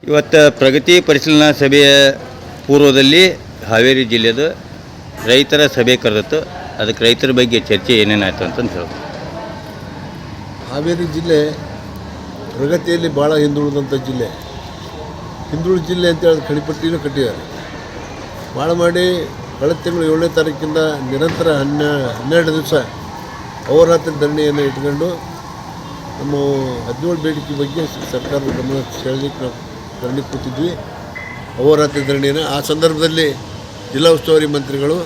ಇವತ್ತು ಪ್ರಗತಿ ಪರಿಶೀಲನಾ ಸಭೆಯ ಪೂರ್ವದಲ್ಲಿ ಹಾವೇರಿ ಜಿಲ್ಲೆದ ರೈತರ ಸಭೆ ಕರೆದಿತ್ತು. ಅದಕ್ಕೆ ರೈತರ ಬಗ್ಗೆ ಚರ್ಚೆ ಏನೇನಾಯಿತು ಅಂತಂದು ಹೇಳ್ಬೋದು. ಹಾವೇರಿ ಜಿಲ್ಲೆ ಪ್ರಗತಿಯಲ್ಲಿ ಭಾಳ ಹಿಂದುಳಿದಂಥ ಜಿಲ್ಲೆ. ಹಿಂದುಳಿದ ಜಿಲ್ಲೆ ಅಂತ ಹೇಳಿ ಕಣಿಪಟ್ಟಿನೂ ಕಟ್ಟಿದ್ದಾರೆ. ಭಾಳ ಮಾಡಿ ಕಳೆದ ತಿಂಗಳು 7ನೇ ತಾರೀಕಿಂದ ನಿರಂತರ 12 ದಿವಸ ಅಹೋರಾತ್ರಿ ಧರಣಿಯನ್ನು ಇಟ್ಕೊಂಡು ನಮ್ಮ 17 ಬೇಡಿಕೆ ಬಗ್ಗೆ ಸರ್ಕಾರದ ಗಮನ ಸೆಳೆಯಲಿಕ್ಕೆ ನಾವು ಧರಣಿ ಕೂತಿದ್ವಿ. ಅಹೋರಾತ್ರಿ ಧರಣಿಯನ್ನು ಆ ಸಂದರ್ಭದಲ್ಲಿ ಜಿಲ್ಲಾ ಉಸ್ತುವಾರಿ ಮಂತ್ರಿಗಳು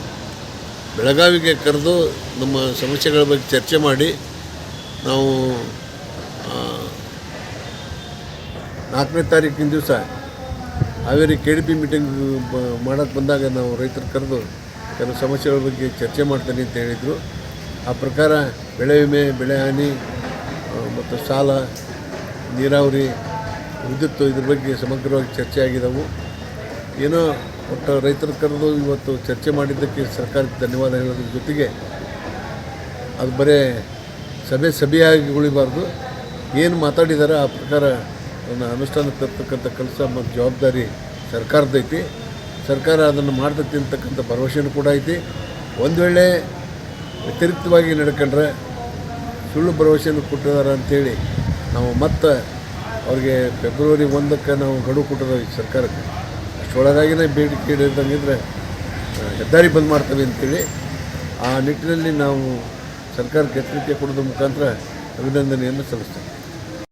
ಬೆಳಗಾವಿಗೆ ಕರೆದು ನಮ್ಮ ಸಮಸ್ಯೆಗಳ ಬಗ್ಗೆ ಚರ್ಚೆ ಮಾಡಿ ನಾವು 4ನೇ ತಾರೀಕಿನ ದಿವಸ ಹಾವೇರಿ KDP ಮೀಟಿಂಗ್ ಮಾಡೋಕ್ಕೆ ಬಂದಾಗ ನಾವು ರೈತರು ಕರೆದು ಕೆಲವು ಸಮಸ್ಯೆಗಳ ಬಗ್ಗೆ ಚರ್ಚೆ ಮಾಡ್ತೀನಿ ಅಂತ ಹೇಳಿದರು. ಆ ಪ್ರಕಾರ ಬೆಳೆ ವಿಮೆ, ಬೆಳೆ ಹಾನಿ ಮತ್ತು ಸಾಲ, ನೀರಾವರಿ, ವಿದ್ಯುತ್ ಇದ್ರ ಬಗ್ಗೆ ಸಮಗ್ರವಾಗಿ ಚರ್ಚೆ ಆಗಿದ್ದವು. ಏನೋ ಒಟ್ಟು ರೈತರು ಕರೆದು ಇವತ್ತು ಚರ್ಚೆ ಮಾಡಿದ್ದಕ್ಕೆ ಸರ್ಕಾರಕ್ಕೆ ಧನ್ಯವಾದ ಹೇಳೋದ್ರ ಜೊತೆಗೆ ಅದು ಬರೀ ಸಭೆಯಾಗಿ ಉಳಿಬಾರ್ದು. ಏನು ಮಾತಾಡಿದ್ದಾರೆ ಆ ಪ್ರಕಾರ ಅದನ್ನು ಅನುಷ್ಠಾನಕ್ಕೆ ತರ್ತಕ್ಕಂಥ ಕೆಲಸ ಮತ್ತು ಜವಾಬ್ದಾರಿ ಸರ್ಕಾರದೈತಿ. ಸರ್ಕಾರ ಅದನ್ನು ಮಾಡ್ತೈತಿ ಅಂತಕ್ಕಂಥ ಭರವಸೆಯೂ ಕೂಡ ಐತಿ. ಒಂದು ವೇಳೆ ವ್ಯತಿರಿಕ್ತವಾಗಿ ನಡ್ಕೊಂಡ್ರೆ ಸುಳ್ಳು ಭರವಸೆಯನ್ನು ಕೊಟ್ಟಿದ್ದಾರೆ ಅಂಥೇಳಿ ನಾವು ಮತ್ತೆ ಅವ್ರಿಗೆ ಫೆಬ್ರವರಿ 1ಕ್ಕೆ ನಾವು ಗಡುವು ಕೊಟ್ಟಿದ್ದೇವೆ ಸರ್ಕಾರಕ್ಕೆ. ಅಷ್ಟರೊಳಗಾಗಿನೇ ಬೇಡಿಕೆ ಇದ್ದಂಗಿದ್ರೆ ಹೆದ್ದಾರಿ ಬಂದ್ ಮಾಡ್ತೇವೆ ಅಂತೇಳಿ ಆ ನಿಟ್ಟಿನಲ್ಲಿ ನಾವು ಸರ್ಕಾರಕ್ಕೆ ಎಚ್ಚರಿಕೆ ಕೊಡೋದ್ರ ಮುಖಾಂತರ ಅಭಿನಂದನೆಯನ್ನು ಸಲ್ಲಿಸ್ತೇವೆ.